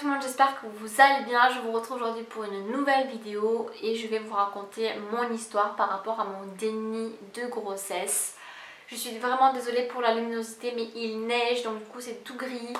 tout le monde, j'espère que vous allez bien. Je vous retrouve aujourd'hui pour une nouvelle vidéo et je vais vous raconter mon histoire par rapport à mon déni de grossesse. Je suis vraiment désolée pour la luminosité, mais il neige donc du coup c'est tout gris.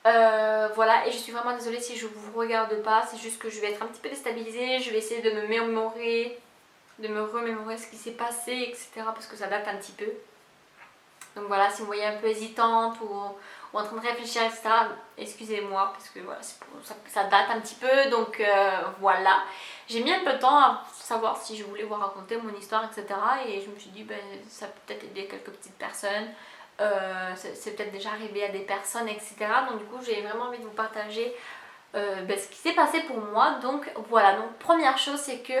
Voilà, et je suis vraiment désolée si je vous regarde pas, c'est juste que je vais être un petit peu déstabilisée. Je vais essayer de me remémorer ce qui s'est passé, etc. parce que ça date un petit peu. Donc voilà, si vous voyez un peu hésitante ou en train de réfléchir, etc., excusez-moi parce que voilà, ça date un petit peu. Donc voilà, j'ai mis un peu de temps à savoir si je voulais vous raconter mon histoire, etc. Et je me suis dit, ben, ça peut peut-être aider quelques petites personnes. C'est peut-être déjà arrivé à des personnes, etc. Donc du coup, j'ai vraiment envie de vous partager ce qui s'est passé pour moi. Donc voilà, donc première chose, c'est que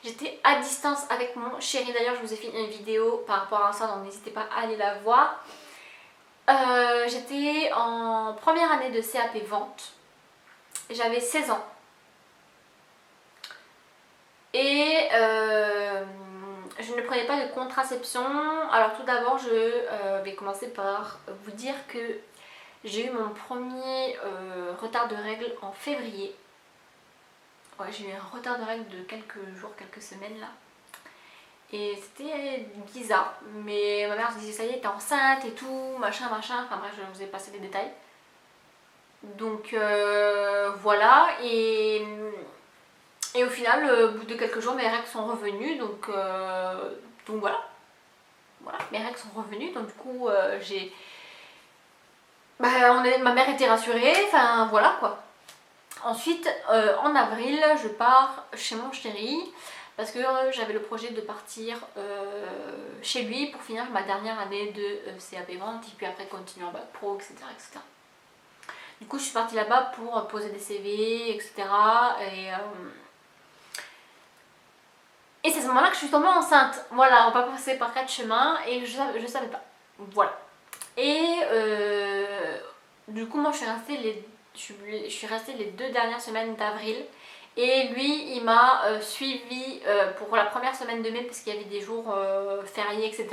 j'étais à distance avec mon chéri. D'ailleurs je vous ai fait une vidéo par rapport à ça, donc n'hésitez pas à aller la voir. J'étais en première année de CAP vente, j'avais 16 ans et je ne prenais pas de contraception. Alors tout d'abord je vais commencer par vous dire que j'ai eu mon premier retard de règles en février. Ouais, j'ai eu un retard de règles de quelques jours, quelques semaines là. Et c'était bizarre. Mais ma mère se disait ça y est, t'es enceinte et tout, machin, machin. Enfin bref, je vous ai passé des détails. Donc voilà. Et au final, au bout de quelques jours, mes règles sont revenues. Donc voilà. Voilà, mes règles sont revenues. Donc du coup, ma mère était rassurée. Enfin voilà quoi. Ensuite, en avril, je pars chez mon chéri parce que j'avais le projet de partir chez lui pour finir ma dernière année de CAP vente et puis après continuer en bac pro, etc., etc. Du coup, je suis partie là-bas pour poser des CV, etc. Et c'est à ce moment-là que je suis tombée enceinte. Voilà, on va passer par 4 chemins et je savais pas. Voilà. Et du coup, moi, je suis restée les 2 dernières semaines d'avril. Et lui, il m'a suivi pour la première semaine de mai parce qu'il y avait des jours fériés, etc.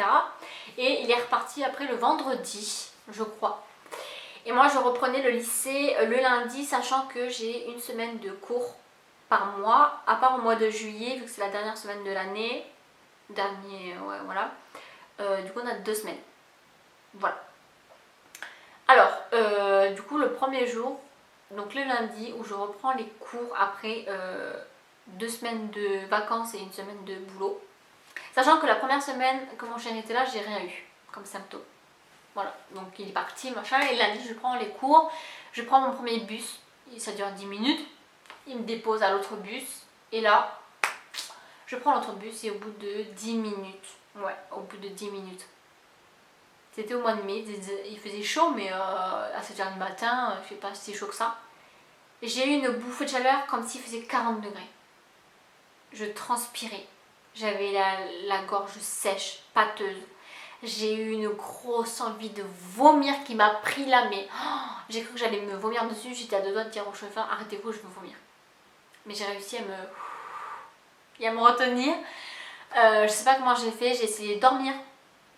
Et il est reparti après le vendredi, je crois. Et moi, je reprenais le lycée le lundi, sachant que j'ai une semaine de cours par mois, à part au mois de juillet, vu que c'est la dernière semaine de l'année. Ouais, voilà. Du coup, on a 2 semaines. Voilà. Alors, du coup, le premier jour, donc le lundi, où je reprends les cours après 2 semaines de vacances et une semaine de boulot. Sachant que la première semaine que mon chien était là, j'ai rien eu comme symptôme. Voilà, donc il est parti, machin, et lundi, je prends les cours, je prends mon premier bus, ça dure 10 minutes, il me dépose à l'autre bus, et là, je prends l'autre bus, et au bout de 10 minutes, ouais, au bout de 10 minutes, c'était au mois de mai, il faisait chaud, mais à 7h du matin, il fait pas si chaud que ça. J'ai eu une bouffée de chaleur comme s'il faisait 40 degrés. Je transpirais. J'avais la gorge sèche, pâteuse. J'ai eu une grosse envie de vomir qui m'a pris là, mais j'ai cru que j'allais me vomir dessus. J'étais à 2 doigts de dire au chauffeur, arrêtez-vous, je veux vomir. Mais j'ai réussi à me retenir. Je sais pas comment j'ai fait, j'ai essayé de dormir,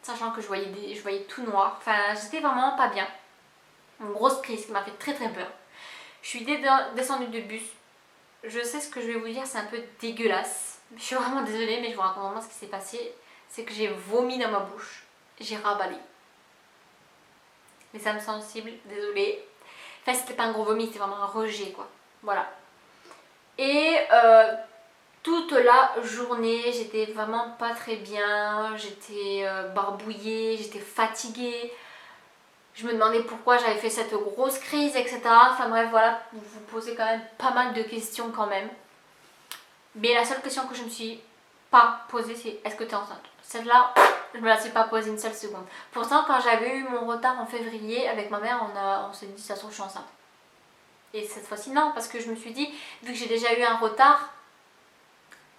sachant que je voyais tout noir. Enfin, j'étais vraiment pas bien. Une grosse crise qui m'a fait très très peur. Je suis descendue du bus. Je sais ce que je vais vous dire, c'est un peu dégueulasse. Je suis vraiment désolée, mais je vous raconte vraiment ce qui s'est passé. C'est que j'ai vomi dans ma bouche. J'ai ravalé. Les âmes sensibles, désolée. Enfin, c'était pas un gros vomi, c'était vraiment un rejet, quoi. Voilà. Et toute la journée, j'étais vraiment pas très bien. J'étais barbouillée, j'étais fatiguée. Je me demandais pourquoi j'avais fait cette grosse crise, etc. Enfin bref, voilà, vous vous posez quand même pas mal de questions quand même. Mais la seule question que je me suis pas posée, c'est est-ce que tu es enceinte? Celle-là, je me la suis pas posée une seule seconde. Pourtant, quand j'avais eu mon retard en février, avec ma mère, on s'est dit, ça se trouve, je suis enceinte. Et cette fois-ci, non, parce que je me suis dit, vu que j'ai déjà eu un retard,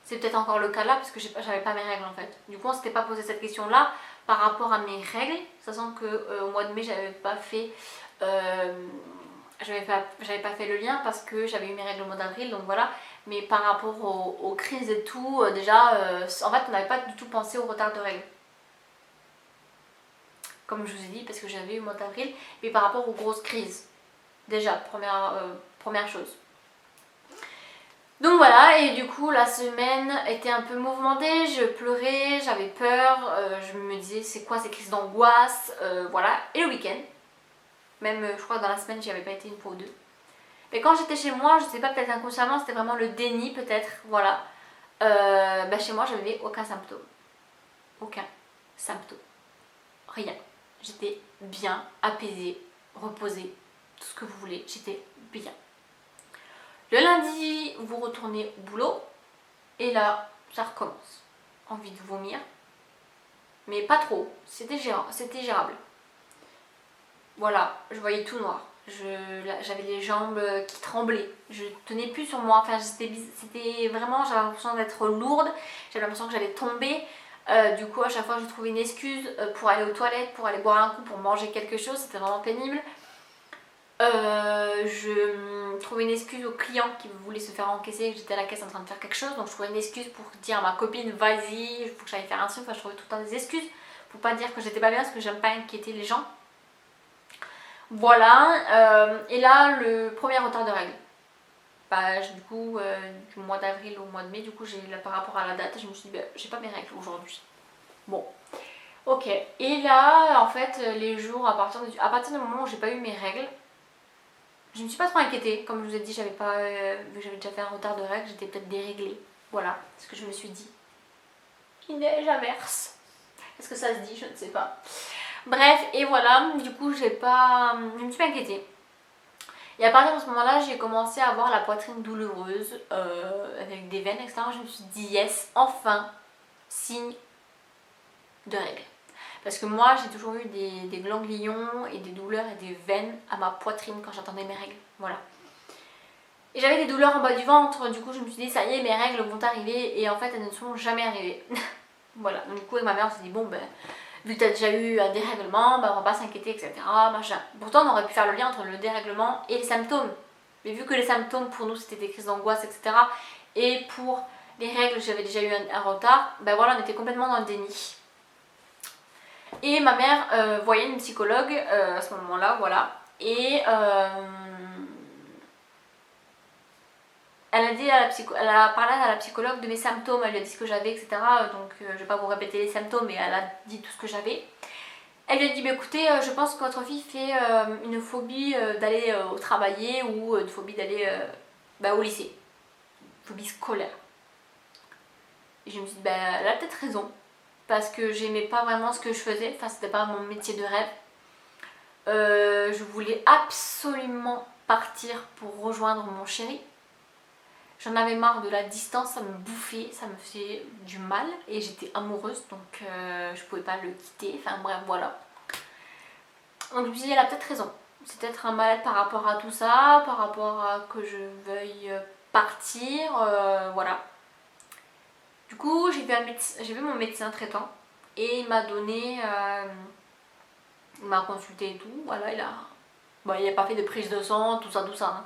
c'est peut-être encore le cas là, parce que j'avais pas mes règles en fait. Du coup, on s'était pas posé cette question-là par rapport à mes règles, sachant que au mois de mai, j'avais pas fait le lien parce que j'avais eu mes règles au mois d'avril, donc voilà. Mais par rapport aux crises et tout, déjà, en fait, on n'avait pas du tout pensé au retard de règles. Comme je vous ai dit, parce que j'avais eu au mois d'avril, mais par rapport aux grosses crises. Déjà, première chose. Donc voilà, et du coup la semaine était un peu mouvementée, je pleurais, j'avais peur, je me disais c'est quoi ces crises d'angoisse, voilà. Et le week-end, même je crois que dans la semaine j'y avais pas été une fois ou deux. Mais quand j'étais chez moi, je sais pas, peut-être inconsciemment, c'était vraiment le déni peut-être, voilà. Chez moi j'avais aucun symptôme. Aucun symptôme. Rien. J'étais bien, apaisée, reposée, tout ce que vous voulez, j'étais bien. Le lundi, vous retournez au boulot et là, ça recommence. Envie de vomir, mais pas trop, c'était gérable. Voilà, je voyais tout noir. J'avais les jambes qui tremblaient, je tenais plus sur moi, enfin c'était vraiment, j'avais l'impression d'être lourde, j'avais l'impression que j'allais tomber. Du coup à chaque fois je trouvais une excuse pour aller aux toilettes, pour aller boire un coup, pour manger quelque chose, c'était vraiment pénible. Je trouvais une excuse au client qui voulait se faire encaisser, que j'étais à la caisse en train de faire quelque chose, donc je trouvais une excuse pour dire à ma copine vas-y, il faut que j'aille faire un truc. Enfin, je trouvais tout le temps des excuses pour pas dire que j'étais pas bien parce que j'aime pas inquiéter les gens. Voilà, et là le premier retard de règles. Du coup, du mois d'avril au mois de mai, du coup, par rapport à la date, je me suis dit, j'ai pas mes règles aujourd'hui. Bon, ok. Et là, en fait, les jours, à partir du moment où j'ai pas eu mes règles, je me suis pas trop inquiétée. Comme je vous ai dit, vu que j'avais déjà fait un retard de règles, j'étais peut-être déréglée. Voilà ce que je me suis dit. Il neige à verse. Est-ce que ça se dit? Je ne sais pas. Bref, et voilà, du coup, je me suis pas inquiétée. Et à partir de ce moment-là, j'ai commencé à avoir la poitrine douloureuse, avec des veines, etc. Je me suis dit, yes, enfin, signe de règles. Parce que moi, j'ai toujours eu des ganglions et des douleurs et des veines à ma poitrine quand j'attendais mes règles. Voilà. Et j'avais des douleurs en bas du ventre, du coup, je me suis dit, ça y est, mes règles vont arriver. Et en fait, elles ne sont jamais arrivées. Voilà. Donc, du coup, avec ma mère, on s'est dit, bon, vu que tu as déjà eu un dérèglement, on va pas s'inquiéter, etc. Machin. Pourtant, on aurait pu faire le lien entre le dérèglement et les symptômes. Mais vu que les symptômes, pour nous, c'était des crises d'angoisse, etc. Et pour les règles, j'avais déjà eu un retard, voilà, on était complètement dans le déni. Et ma mère voyait une psychologue à ce moment-là, voilà. Et elle a parlé à la psychologue de mes symptômes, elle lui a dit ce que j'avais, etc. Donc je vais pas vous répéter les symptômes, mais elle a dit tout ce que j'avais. Elle lui a dit, écoutez, je pense que votre fille fait une phobie d'aller travailler ou une phobie d'aller au lycée. Phobie scolaire. Et je me suis dit, elle a peut-être raison. Parce que j'aimais pas vraiment ce que je faisais, enfin c'était pas mon métier de rêve. Je voulais absolument partir pour rejoindre mon chéri. J'en avais marre de la distance, ça me bouffait, ça me faisait du mal et j'étais amoureuse donc je pouvais pas le quitter, enfin bref voilà. Donc je me suis dit elle a peut-être raison, c'est peut-être un mal par rapport à tout ça, par rapport à que je veuille partir, voilà. Du coup j'ai vu mon médecin traitant et il m'a donné, il m'a consulté et tout, voilà il a pas fait de prise de sang, tout ça hein.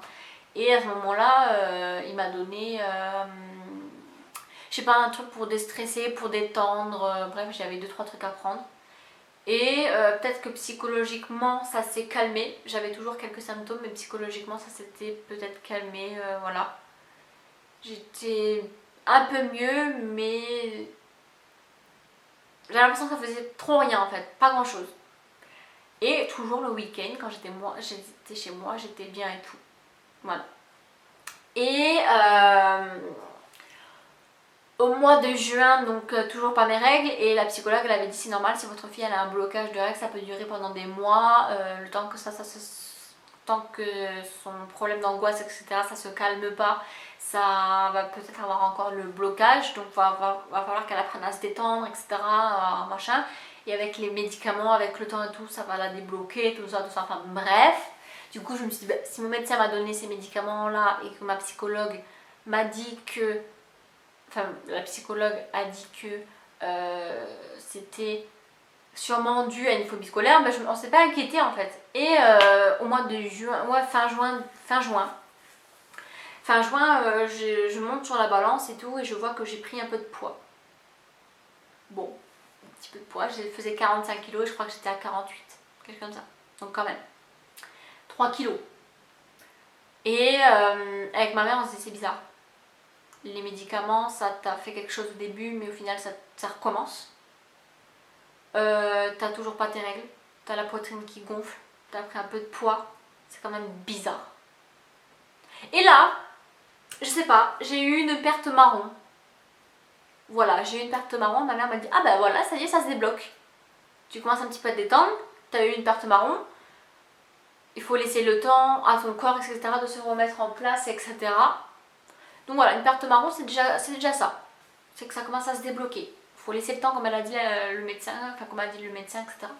Et à ce moment-là, il m'a donné, je sais pas, un truc pour déstresser, pour détendre, bref, j'avais 2-3 trucs à prendre. Et peut-être que psychologiquement, ça s'est calmé. J'avais toujours quelques symptômes, mais psychologiquement, ça s'était peut-être calmé, voilà. J'étais un peu mieux, mais j'avais l'impression que ça faisait trop rien en fait, pas grand-chose. Et toujours le week-end, quand j'étais chez moi, j'étais bien et tout. Voilà. Et au mois de juin, donc toujours pas mes règles, et la psychologue elle avait dit c'est normal, si votre fille elle a un blocage de règles, ça peut durer pendant des mois, le temps que tant que son problème d'angoisse, etc., ça se calme pas, ça va peut-être avoir encore le blocage, donc va falloir qu'elle apprenne à se détendre, etc., machin. Et avec les médicaments, avec le temps et tout, ça va la débloquer, tout ça, enfin bref. Du coup, je me suis dit, si mon médecin m'a donné ces médicaments-là et que ma psychologue m'a dit que... Enfin, la psychologue a dit que c'était sûrement dû à une phobie scolaire, on s'est pas inquiété en fait. Et au mois de juin, fin juin, je monte sur la balance et tout et je vois que j'ai pris un peu de poids. Bon, un petit peu de poids, je faisais 45 kg et je crois que j'étais à 48, quelque chose comme ça. Donc quand même, 3 kilos. Et avec ma mère, on se dit c'est bizarre. Les médicaments, ça t'a fait quelque chose au début, mais au final, ça recommence. T'as toujours pas tes règles, t'as la poitrine qui gonfle, t'as pris un peu de poids, c'est quand même bizarre. Et là, je sais pas, j'ai eu une perte marron. Voilà, j'ai eu une perte marron, ma mère m'a dit ah bah voilà, ça y est, ça se débloque. Tu commences un petit peu à te détendre, t'as eu une perte marron, il faut laisser le temps à ton corps, etc., de se remettre en place, etc. Donc voilà, une perte marron, c'est déjà ça. C'est que ça commence à se débloquer. Il faut laisser le temps, comme elle a dit le médecin, enfin comme a dit le médecin, etc.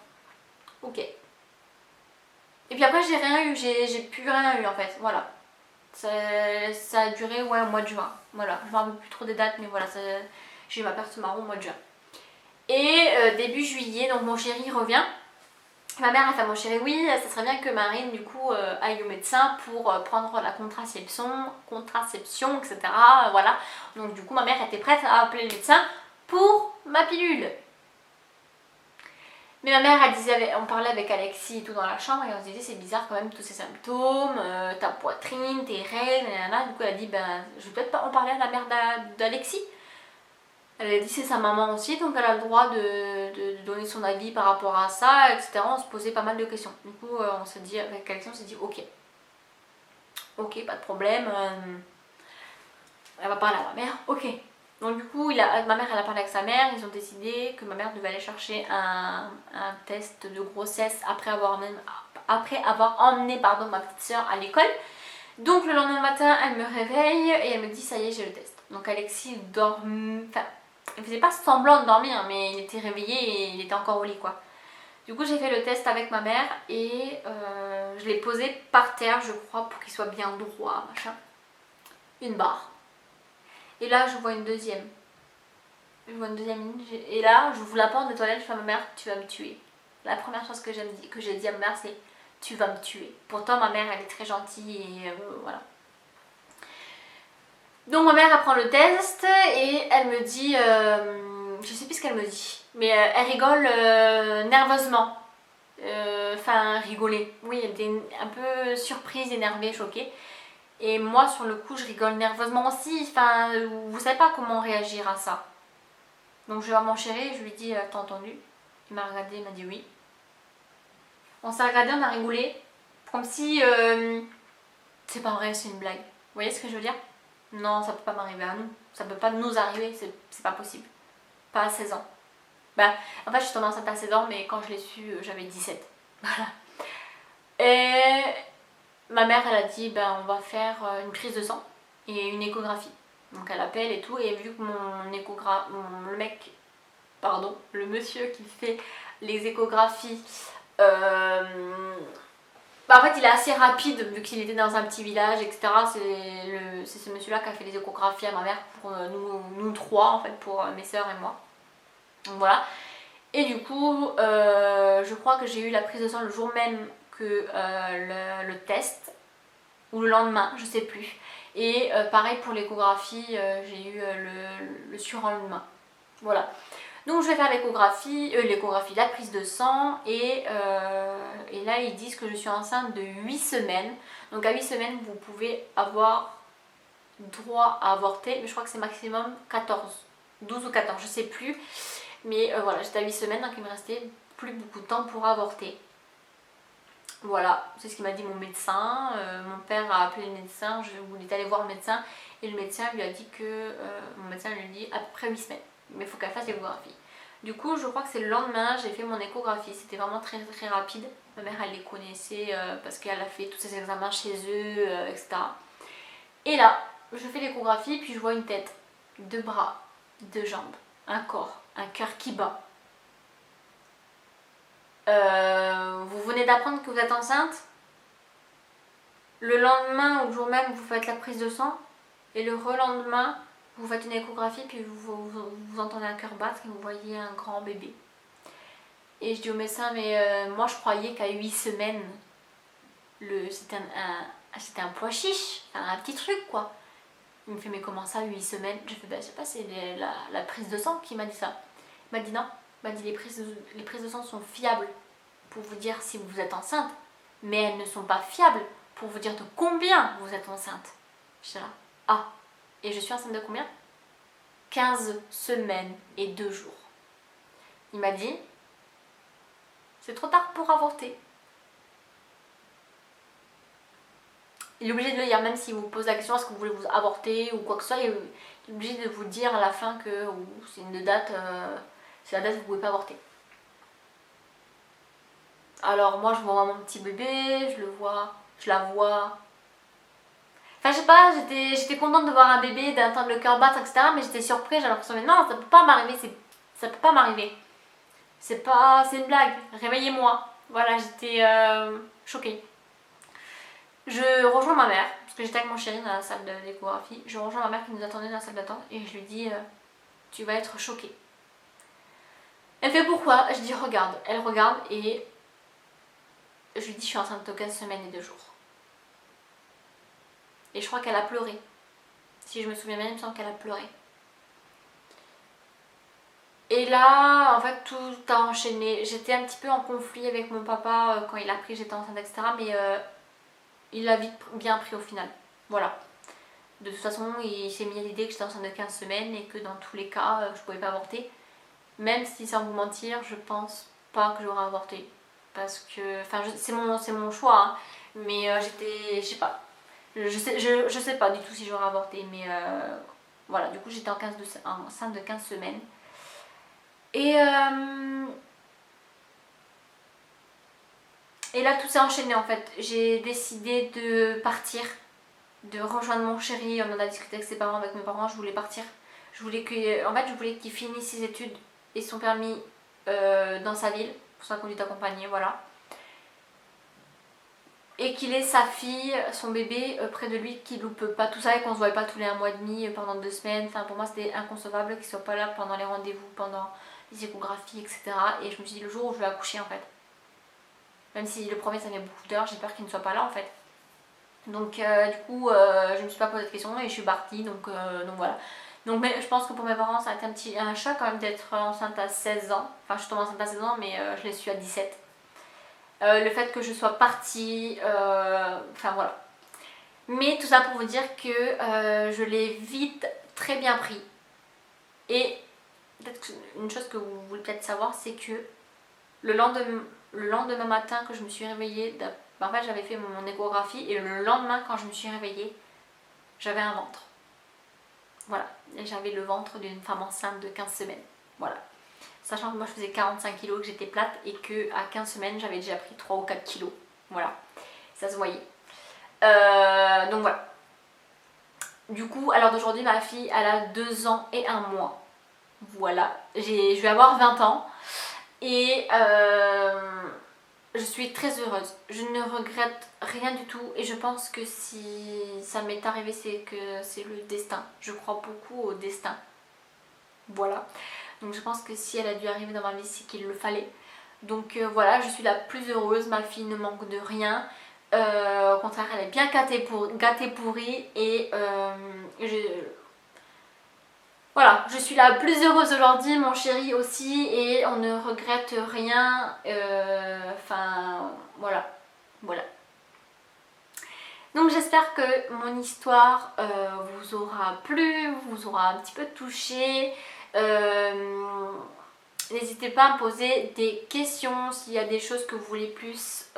Ok. Et puis après, j'ai rien eu, j'ai plus rien eu en fait, voilà. Ça a duré ouais, au mois de juin. Voilà, je ne me rappelle plus trop des dates, mais voilà, j'ai eu ma perte marron au mois de juin. Et début juillet, donc mon chéri revient. Ma mère a fait à mon chéri, oui, ça serait bien que Marine du coup aille au médecin pour prendre la contraception, etc. Voilà. Donc du coup ma mère était prête à appeler le médecin pour ma pilule. Mais ma mère, on parlait avec Alexis et tout dans la chambre et on se disait c'est bizarre quand même tous ces symptômes, ta poitrine, tes règles, nanana. Du coup elle a dit ben je vais peut-être pas en parler à la mère d'Alexis. Elle a dit c'est sa maman aussi, donc elle a le droit de donner son avis par rapport à ça, etc. On se posait pas mal de questions. Du coup, on s'est dit, avec Alexis, on s'est dit ok. Ok, pas de problème. Elle va parler à ma mère, ok. Donc du coup, ma mère, elle a parlé avec sa mère. Ils ont décidé que ma mère devait aller chercher un test de grossesse après avoir emmené ma petite soeur à l'école. Donc le lendemain matin, elle me réveille et elle me dit ça y est, j'ai le test. Donc Alexis dormait, enfin, il faisait pas semblant de dormir, mais il était réveillé et il était encore au lit quoi. Du coup j'ai fait le test avec ma mère et je l'ai posé par terre je crois pour qu'il soit bien droit, machin. Une barre. Et là je vois une deuxième. Je vois une deuxième ligne et là j'ouvre la porte des toilettes, je fais à ma mère tu vas me tuer. La première chose que j'ai dit à ma mère c'est tu vas me tuer. Pourtant ma mère elle est très gentille et voilà. Donc ma mère apprend le test et elle me dit, je sais plus ce qu'elle me dit, mais elle rigole nerveusement. Enfin rigoler, oui elle était un peu surprise, énervée, choquée. Et moi sur le coup je rigole nerveusement aussi, enfin vous savez pas comment réagir à ça. Donc je vais voir mon chéri, je lui dis t'as entendu? Il m'a regardé, il m'a dit oui. On s'est regardé, on a rigolé, comme si c'est pas vrai, c'est une blague. Vous voyez ce que je veux dire? Non, ça peut pas m'arriver à nous. Ça peut pas nous arriver, c'est pas possible. Pas à 16 ans. Bah, en fait, je suis tombée enceinte à 16 ans, mais quand je l'ai su, j'avais 17. Voilà. Et ma mère, elle a dit, ben, on va faire une prise de sang et une échographie. Donc elle appelle et tout, et vu que le monsieur qui fait les échographies, en fait, il est assez rapide vu qu'il était dans un petit village, etc. C'est ce monsieur-là qui a fait les échographies à ma mère pour nous trois, en fait, pour mes soeurs et moi. Donc voilà. Et du coup, je crois que j'ai eu la prise de sang le jour même que le test, ou le lendemain, je sais plus. Et pareil pour l'échographie, j'ai eu le surlendemain. Voilà. Donc je vais faire l'échographie, la prise de sang et là ils disent que je suis enceinte de 8 semaines. Donc à 8 semaines vous pouvez avoir droit à avorter, mais je crois que c'est maximum 14, 12 ou 14, je sais plus. Mais voilà, j'étais à 8 semaines donc il me restait plus beaucoup de temps pour avorter. Voilà, c'est ce qu'il m'a dit mon médecin. Mon père a appelé le médecin, je voulais aller voir le médecin et le médecin lui a dit que, mon médecin lui dit à peu près 8 semaines. Mais il faut qu'elle fasse l'échographie. Du coup, je crois que c'est le lendemain, j'ai fait mon échographie. C'était vraiment très très rapide. Ma mère, elle les connaissait parce qu'elle a fait tous ses examens chez eux, etc. Et là, je fais l'échographie, puis je vois une tête, 2 bras, 2 jambes, un corps, un cœur qui bat. Vous venez d'apprendre que vous êtes enceinte. Le lendemain ou le jour même, vous faites la prise de sang. Et le relendemain, vous faites une échographie, puis vous entendez un cœur battre et vous voyez un grand bébé. Et je dis au médecin, mais moi je croyais qu'à 8 semaines, c'était un pois chiche, un petit truc quoi. Il me fait, mais comment ça, 8 semaines? Je fais, bah je sais pas, c'est la prise de sang qui m'a dit ça. Il m'a dit non, il m'a dit les prises de sang sont fiables pour vous dire si vous êtes enceinte, mais elles ne sont pas fiables pour vous dire de combien vous êtes enceinte. J'étais là, ah, et je suis enceinte de combien? 15 semaines et 2 jours. Il m'a dit, c'est trop tard pour avorter. Il est obligé de le dire, même s'il vous pose la question est-ce que vous voulez vous avorter ou quoi que ce soit, il est obligé de vous dire à la fin que c'est une date, c'est la date où vous ne pouvez pas avorter. Alors moi je vois mon petit bébé, je la vois. Enfin je sais pas, j'étais contente de voir un bébé, d'entendre le cœur battre, etc. Mais j'étais surprise, j'ai l'impression mais non, ça peut pas m'arriver, ça peut pas m'arriver. C'est une blague, réveillez-moi. Voilà, j'étais choquée. Je rejoins ma mère, parce que j'étais avec mon chéri dans la salle d'échographie. Je rejoins ma mère qui nous attendait dans la salle d'attente et je lui dis tu vas être choquée. Elle fait pourquoi? Je dis regarde. Elle regarde et je lui dis je suis enceinte de 15 semaines et 2 jours. Et je crois qu'elle a pleuré. Si je me souviens bien, il me semble qu'elle a pleuré. Et là, en fait, tout a enchaîné. J'étais un petit peu en conflit avec mon papa quand il a appris que j'étais enceinte, etc. Mais il l'a vite bien pris au final. Voilà. De toute façon, il s'est mis à l'idée que j'étais enceinte de 15 semaines et que dans tous les cas, je pouvais pas avorter. Même si, sans vous mentir, je pense pas que j'aurais avorté. Parce que, enfin, c'est mon choix, hein. Mais je sais pas. Je sais pas du tout si j'aurais avorté. Mais voilà, du coup, j'étais enceinte de 15 semaines. Et là, tout s'est enchaîné en fait. J'ai décidé de partir, de rejoindre mon chéri. On en a discuté avec ses parents, avec mes parents. Je voulais partir. Je voulais qu'il finisse ses études et son permis dans sa ville, pour sa conduite accompagnée, voilà. Et qu'il ait sa fille, son bébé près de lui, qu'il loupe pas tout ça et qu'on se voit pas tous les 1 mois et demi pendant 2 semaines. Enfin, pour moi, c'était inconcevable qu'il soit pas là pendant les rendez-vous, pendant les échographies, etc. Et je me suis dit le jour où je vais accoucher en fait. Même si le premier ça met beaucoup d'heures, j'ai peur qu'il ne soit pas là en fait. Donc du coup je me suis pas posé de questions et je suis partie donc voilà. Donc mais, je pense que pour mes parents ça a été un choc quand même d'être enceinte à 16 ans. Enfin je suis tombée enceinte à 16 ans mais je l'ai su à 17. Le fait que je sois partie, enfin voilà. Mais tout ça pour vous dire que je l'ai vite très bien pris. Et peut-être une chose que vous voulez peut-être savoir, c'est que le lendemain matin que je me suis réveillée, en fait j'avais fait mon échographie et le lendemain quand je me suis réveillée, j'avais un ventre. Voilà, et j'avais le ventre d'une femme enceinte de 15 semaines. Voilà. Sachant que moi je faisais 45 kg, que j'étais plate et que à 15 semaines j'avais déjà pris 3 ou 4 kg. Voilà, ça se voyait. Donc voilà. Du coup, à l'heure d'aujourd'hui, ma fille elle a 2 ans et 1 mois. Voilà, je vais avoir 20 ans. Et je suis très heureuse. Je ne regrette rien du tout. Et je pense que si ça m'est arrivé, c'est que c'est le destin. Je crois beaucoup au destin. Voilà. Donc je pense que si elle a dû arriver dans ma vie, c'est qu'il le fallait. Donc voilà, je suis la plus heureuse. Ma fille ne manque de rien. Au contraire, elle est bien gâtée pourrie. Et voilà, je suis la plus heureuse aujourd'hui, mon chéri aussi, et on ne regrette rien. Enfin, voilà. Donc j'espère que mon histoire vous aura plu, vous aura un petit peu touché. N'hésitez pas à me poser des questions s'il y a des choses que vous voulez plus,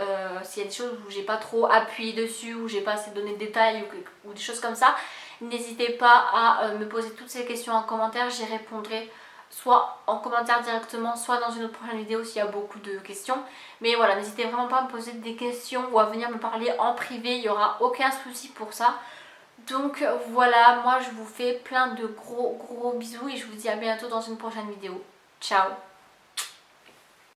s'il y a des choses où j'ai pas trop appuyé dessus, où j'ai pas assez donné de détails ou des choses comme ça. N'hésitez pas à me poser toutes ces questions en commentaire, j'y répondrai soit en commentaire directement, soit dans une autre prochaine vidéo s'il y a beaucoup de questions. Mais voilà, n'hésitez vraiment pas à me poser des questions ou à venir me parler en privé, il n'y aura aucun souci pour ça. Donc voilà, moi je vous fais plein de gros bisous et je vous dis à bientôt dans une prochaine vidéo. Ciao!